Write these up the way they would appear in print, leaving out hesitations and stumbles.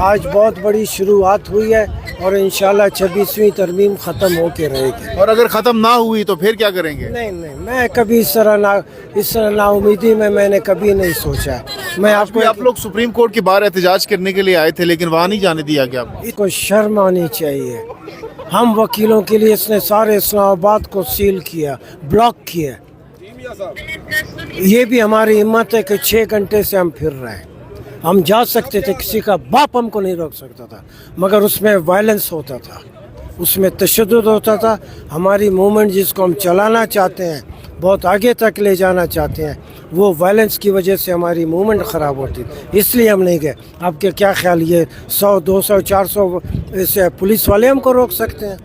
آج بہت بڑی شروعات ہوئی ہے اور انشاءاللہ 26ویں ترمیم ختم ہو کے رہے گی. اور اگر ختم نہ ہوئی تو پھر کیا کریں گے؟ نہیں میں کبھی اس طرح نا امیدی میں نے کبھی نہیں سوچا. میں آپ لوگ سپریم کورٹ کے باہر احتجاج کرنے کے لیے آئے تھے لیکن وہاں نہیں جانے دیا گیا. اس کو شرم آنی چاہیے. ہم وکیلوں کے لیے اس نے سارے اسلام آباد کو سیل کیا, بلاک کیا. یہ بھی ہماری ہمت ہے کہ 6 گھنٹے سے ہم پھر رہے ہیں. ہم جا سکتے تھے, کسی کا باپ ہم کو نہیں روک سکتا تھا, مگر اس میں وائلنس ہوتا تھا, اس میں تشدد ہوتا تھا. ہماری موومنٹ جس کو ہم چلانا چاہتے ہیں, بہت آگے تک لے جانا چاہتے ہیں, وہ وائلنس کی وجہ سے ہماری موومنٹ خراب ہوتی, اس لیے ہم نہیں گئے. آپ کے کیا خیال, یہ 100 200 400 پولیس والے ہم کو روک سکتے ہیں؟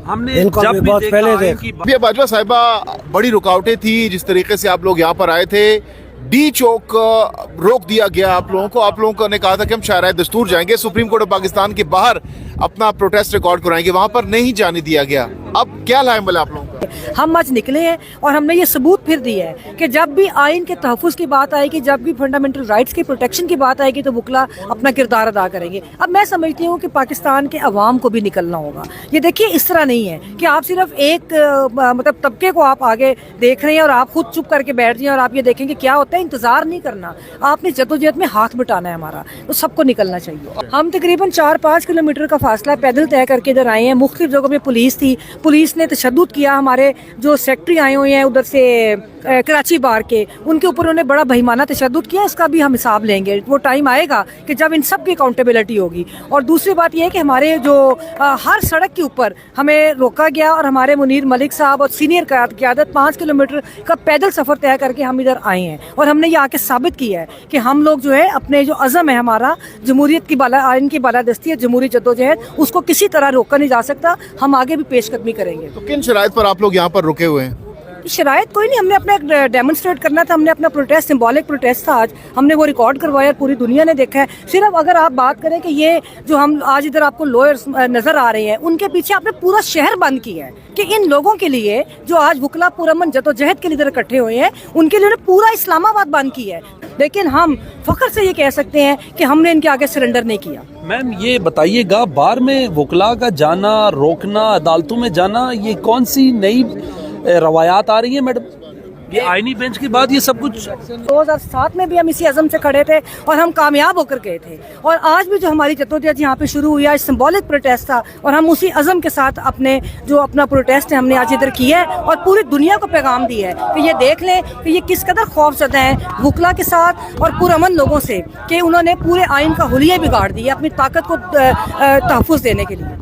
ہم نے ان کو جب بھی بہت پہلے ابھی باجوہ صاحبہ بڑی رکاوٹیں تھی جس طریقے سے آپ لوگ یہاں پر آئے تھے. ڈی چوک روک دیا گیا آپ لوگوں کو نے کہا تھا کہ ہم شاہراہ دستور جائیں گے, سپریم کورٹ آف پاکستان کے باہر اپنا پروٹیسٹ ریکارڈ کرائیں گے, وہاں پر نہیں جانے دیا گیا. اب کیا لائیں بولے آپ لوگوں کا؟ ہم آج نکلے ہیں اور ہم نے یہ ثبوت پھر دیا ہے کہ جب بھی آئین کے تحفظ کی بات آئے گی, جب بھی فنڈامنٹل رائٹس کی پروٹیکشن کی بات آئے گی تو وکلا اپنا کردار ادا کریں گے. اب میں سمجھتی ہوں کہ پاکستان کے عوام کو بھی نکلنا ہوگا. یہ دیکھیے اس طرح نہیں ہے کہ آپ صرف ایک مطلب طبقے کو آپ آگے دیکھ رہے ہیں اور آپ خود چپ کر کے بیٹھ جائیں اور آپ یہ دیکھیں کہ کیا ہوتا ہے. انتظار نہیں کرنا, آپ نے جدوجہد میں ہاتھ بٹانا ہے ہمارا, تو سب کو نکلنا چاہیے. ہم تقریباً 4-5 کلومیٹر کا فاصلہ پیدل طے کر کے ادھر آئے ہیں. مختلف جگہوں پہ پولیس تھی, پولیس نے تشدد کیا. ہمارے جو سیکٹری آئے ہوئے ہیں ادھر سے کراچی بار کے, ان کے اوپر انہوں نے بڑا بہیمانہ تشدد کیا. اس کا بھی ہم حساب لیں گے. وہ ٹائم آئے گا کہ جب ان سب کی اکاؤنٹیبلٹی ہوگی. اور دوسری بات یہ ہے کہ ہمارے جو ہر سڑک کے اوپر ہمیں روکا گیا اور ہمارے منیر ملک صاحب اور سینئر قیادت 5 کلومیٹر کا پیدل سفر طے کر کے ہم ادھر آئے ہیں. اور ہم نے یہ آ کے ثابت کیا ہے کہ ہم لوگ جو ہے اپنے جو عزم ہے ہمارا, جمہوریت کی آئین کی بالادستی ہے, جمہوری جدوجہد, اس کو کسی طرح روکا نہیں جا سکتا. ہم آگے بھی پیش قدمی کریں گے. تو کن شرائط پر آپ لوگ یہاں پر رکے ہوئے ہیں؟ شرائط کوئی نہیں, ہم نے اپنا ڈیمونسٹریٹ کرنا تھا. ہم نے اپنا پروٹیسٹ, سمبولک پروٹیسٹ تھا آج, ہم نے وہ ریکارڈ کروایا, پوری دنیا نے دیکھا ہے. صرف اگر آپ بات کریں کہ یہ جو ہم آج ادھر آپ کو لوئرز نظر آ رہے ہیں, ان کے پیچھے آپ نے پورا شہر بند کیا ہے کہ ان لوگوں کے لیے جو آج وکلا پرامن جدوجہد کے لیے ادھر اکٹھے ہوئے ہیں, ان کے لیے پورا اسلام آباد بند کیا ہے. لیکن ہم فخر سے یہ کہہ سکتے ہیں کہ ہم نے ان کے آگے سرنڈر نہیں کیا. میم یہ بتائیے گا, بار میں وکلا کا جانا, روکنا, عدالتوں میں جانا, یہ کون سی نئی روایات آ رہی ہیں میڈم؟ یہ آئینی بینچ کے بعد یہ سب کچھ 2007 میں بھی ہم اسی عزم سے کھڑے تھے اور ہم کامیاب ہو کر گئے تھے. اور آج بھی جو ہماری جدوجہد یہاں پہ شروع ہوئی, آج سمبولک پروٹیسٹ تھا اور ہم اسی عزم کے ساتھ اپنے جو اپنا پروٹیسٹ ہے ہم نے آج ادھر کیا ہے اور پوری دنیا کو پیغام دیا ہے کہ یہ دیکھ لیں کہ یہ کس قدر خوف زدہ ہیں وکلا کے ساتھ اور پرامن لوگوں سے, کہ انہوں نے پورے آئین کا حلیہ بگاڑ دیا اپنی طاقت کو تحفظ دینے کے لیے.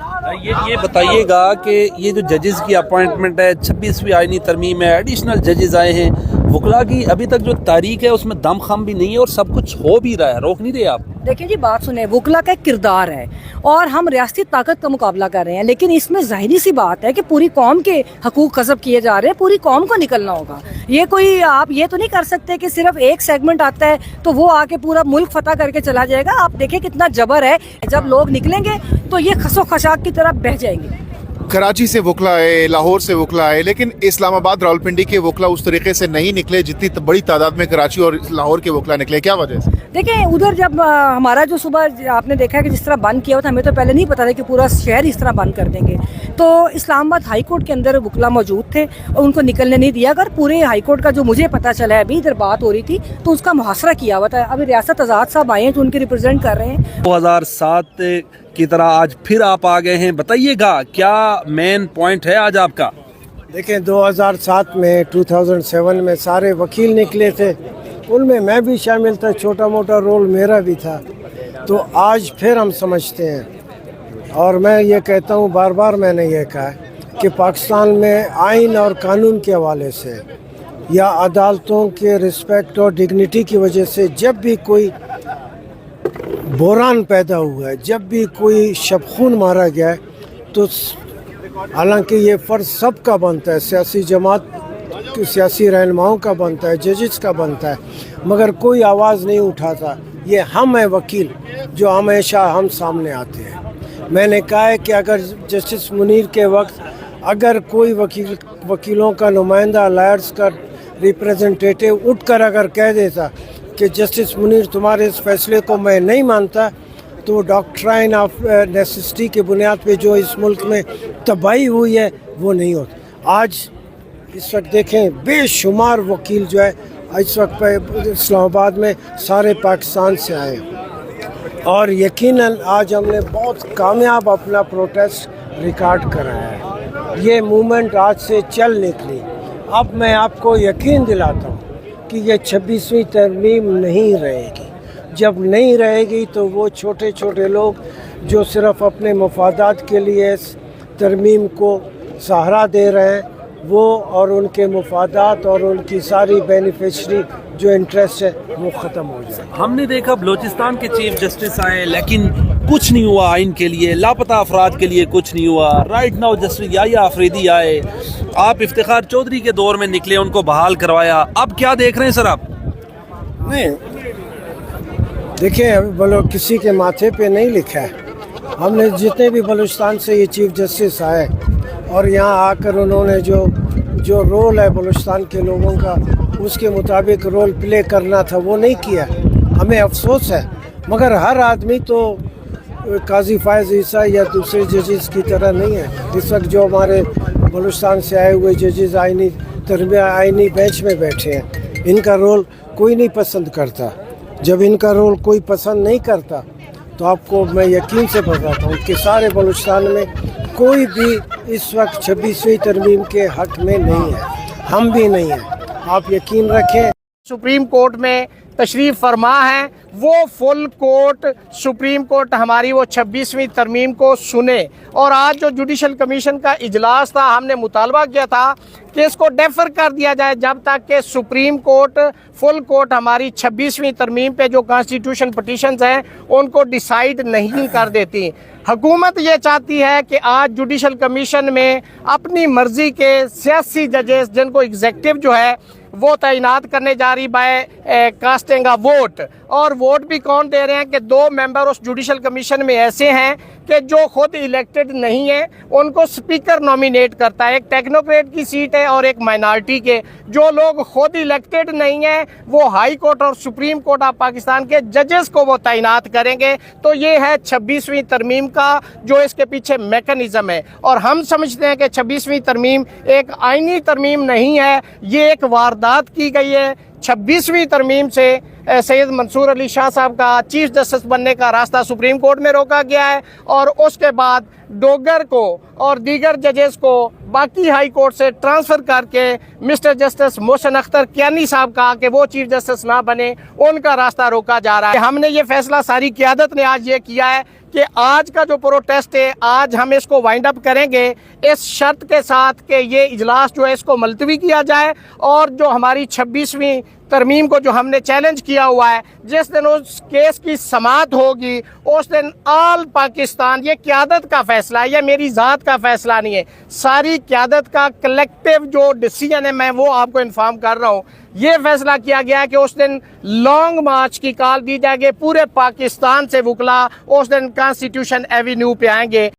یہ بتائیے گا کہ یہ جو ججز کی اپوائنٹمنٹ ہے, 26ویں آئینی ترمیم ہے, ایڈیشنل ججز آئے ہیں, وکلا کی ابھی تک جو تاریخ ہے اس میں دم خم بھی نہیں ہے اور سب کچھ ہو بھی رہا ہے, روک نہیں رہے آپ؟ دیکھیں جی بات سنیں, وکلا کا ایک کردار ہے اور ہم ریاستی طاقت کا مقابلہ کر رہے ہیں, لیکن اس میں ظاہری سی بات ہے کہ پوری قوم کے حقوق غصب کیے جا رہے ہیں. پوری قوم کو نکلنا ہوگا. یہ کوئی آپ یہ تو نہیں کر سکتے کہ صرف ایک سیگمنٹ آتا ہے تو وہ آ کے پورا ملک فتح کر کے چلا جائے گا. آپ دیکھیں کتنا جبر ہے, جب لوگ نکلیں گے تو یہ خس و خشاک کی طرف بہہ جائیں گے. کراچی سے وکلا آئے, لاہور سے وکلا آئے, لیکن اسلام آباد راولپنڈی کے وکلا اس طریقے سے نہیں نکلے جتنی بڑی تعداد میں کراچی اور لاہور کے وکلا نکلے. کیا وجہ ہے؟ دیکھیں ادھر جب ہمارا جو صبح آپ نے دیکھا کہ جس طرح بند کیا ہوا تھا, ہمیں تو پہلے نہیں پتا تھا کہ پورا شہر اس طرح بند کر دیں گے. تو اسلام آباد ہائی کورٹ کے اندر وکلا موجود تھے اور ان کو نکلنے نہیں دیا. اگر پورے ہائی کورٹ کا جو مجھے پتا چلا ہے, ابھی ادھر بات ہو رہی تھی تو اس کا محاصرہ کیا ہوا تھا. ابھی ریاست آزاد صاحب آئے ہیں تو ان کے ریپرزینٹ کر رہے ہیں. 2007 کی طرح آج پھر آپ آ گئے ہیں, بتائیے گا کیا مین پوائنٹ ہے آج آپ کا؟ دیکھیں 2007 میں 2007 میں سارے وکیل نکلے تھے, ان میں بھی شامل تھا, چھوٹا موٹا رول میرا بھی تھا. تو آج پھر ہم سمجھتے ہیں, اور میں یہ کہتا ہوں, بار بار میں نے یہ کہا کہ پاکستان میں آئین اور قانون کے حوالے سے یا عدالتوں کے رسپیکٹ اور ڈگنیٹی کی وجہ سے جب بھی کوئی بحران پیدا ہوا ہے, جب بھی کوئی شب خون مارا گیا ہے, تو حالانکہ یہ فرض سب کا بنتا ہے, سیاسی جماعت سیاسی رہنماؤں کا بنتا ہے, ججز کا بنتا ہے, مگر کوئی آواز نہیں اٹھاتا. یہ ہم ہیں وکیل جو ہمیشہ ہم سامنے آتے ہیں. میں نے کہا ہے کہ اگر جسٹس منیر کے وقت اگر کوئی وکیلوں کا نمائندہ, لائرز کا ریپریزنٹیٹیو اٹھ کر اگر کہہ دیتا کہ جسٹس منیر تمہارے اس فیصلے کو میں نہیں مانتا, تو ڈاکٹرائن آف نیسسٹی کے بنیاد پہ جو اس ملک میں تباہی ہوئی ہے وہ نہیں ہوتی. آج اس وقت دیکھیں بے شمار وکیل جو ہے اس وقت پہ اسلام آباد میں سارے پاکستان سے آئے ہیں اور یقیناً آج ہم نے بہت کامیاب اپنا پروٹیسٹ ریکارڈ کرایا ہے. یہ موومنٹ آج سے چل نکلی. اب میں آپ کو یقین دلاتا ہوں کہ یہ 26ویں ترمیم نہیں رہے گی. جب نہیں رہے گی تو وہ چھوٹے چھوٹے لوگ جو صرف اپنے مفادات کے لیے اس ترمیم کو سہارا دے رہے ہیں وہ اور ان کے مفادات اور ان کی ساری بینیفیشری جو انٹرسٹ ہے وہ ختم ہو جائے. ہم نے دیکھا بلوچستان کے چیف جسٹس آئے لیکن کچھ نہیں ہوا آئین کے لیے, لاپتہ افراد کے لیے کچھ نہیں ہوا. رائٹ ناؤ جسٹس یحییٰ آفریدی آئے, آپ افتخار چودھری کے دور میں نکلے, ان کو بحال کروایا. اب کیا دیکھ رہے ہیں سر آپ؟ نہیں دیکھیں بولو کسی کے ماتھے پہ نہیں لکھا ہے. ہم نے جتنے بھی بلوچستان سے یہ چیف جسٹس آئے اور یہاں آ کر انہوں نے جو رول ہے بلوچستان کے لوگوں کا اس کے مطابق رول پلے کرنا تھا وہ نہیں کیا. ہمیں افسوس ہے مگر ہر آدمی تو قاضی فائز عیسیٰ یا دوسرے ججز کی طرح نہیں ہے. اس وقت جو ہمارے بلوچستان سے آئے ہوئے ججز آئینی بینچ میں بیٹھے ہیں ان کا رول کوئی نہیں پسند کرتا. جب ان کا رول کوئی پسند نہیں کرتا تو آپ کو میں یقین سے بتاتا ہوں کہ سارے بلوچستان میں کوئی بھی اس وقت 26ویں ترمیم کے حق میں نہیں ہے, ہم بھی نہیں ہیں. آپ یقین رکھیں سپریم کورٹ میں تشریف فرما ہیں وہ فل کورٹ سپریم کورٹ ہماری وہ 26ویں ترمیم کو سنے. اور آج جو جوڈیشل کمیشن کا اجلاس تھا ہم نے مطالبہ کیا تھا کہ اس کو ڈیفر کر دیا جائے جب تک کہ سپریم کورٹ فل کورٹ ہماری 26ویں ترمیم پہ جو کانسٹیٹیوشن پٹیشنز ہیں ان کو ڈیسائیڈ نہیں کر دیتی. حکومت یہ چاہتی ہے کہ آج جوڈیشل کمیشن میں اپنی مرضی کے سیاسی ججز جن کو ایگزیکٹو جو ہے وہ تعینات کرنے جا رہی بائی کاسٹنگ آف ووٹ. اور ووٹ بھی کون دے رہے ہیں کہ 2 ممبر اس جوڈیشل کمیشن میں ایسے ہیں کہ جو خود الیکٹڈ نہیں ہیں, ان کو سپیکر نومینیٹ کرتا ہے. ایک ٹیکنوکریٹ کی سیٹ ہے اور ایک مائنارٹی کے. جو لوگ خود الیکٹڈ نہیں ہیں وہ ہائی کورٹ اور سپریم کورٹ آف پاکستان کے ججز کو وہ تعینات کریں گے. تو یہ ہے 26ویں ترمیم کا جو اس کے پیچھے میکنزم ہے. اور ہم سمجھتے ہیں کہ 26ویں ترمیم ایک آئینی ترمیم نہیں ہے, یہ ایک واردات کی گئی ہے. 26ویں ترمیم سے سید منصور علی شاہ صاحب کا چیف جسٹس بننے کا راستہ سپریم کورٹ میں روکا گیا ہے اور اس کے بعد ڈوگر کو اور دیگر ججز کو باقی ہائی کورٹ سے ٹرانسفر کر کے مسٹر جسٹس محسن اختر کیانی صاحب کا کہ وہ چیف جسٹس نہ بنے ان کا راستہ روکا جا رہا ہے. ہم نے یہ فیصلہ ساری قیادت نے آج یہ کیا ہے کہ آج کا جو پروٹیسٹ ہے آج ہم اس کو وائنڈ اپ کریں گے اس شرط کے ساتھ کہ یہ اجلاس جو ہے اس کو ملتوی کیا جائے اور جو ہماری 26ویں ترمیم کو جو ہم نے چیلنج کیا ہوا ہے جس دن اس کیس کی سماعت ہوگی اس دن آل پاکستان, یہ قیادت کا فیصلہ ہے, یہ میری ذات کا فیصلہ نہیں ہے, ساری قیادت کا کلیکٹیو جو ڈیسیژن ہے میں وہ آپ کو انفارم کر رہا ہوں. یہ فیصلہ کیا گیا ہے کہ اس دن لانگ مارچ کی کال دی جائے گی, پورے پاکستان سے وکلا اس دن کانسٹیٹیوشن ایوینیو پہ آئیں گے.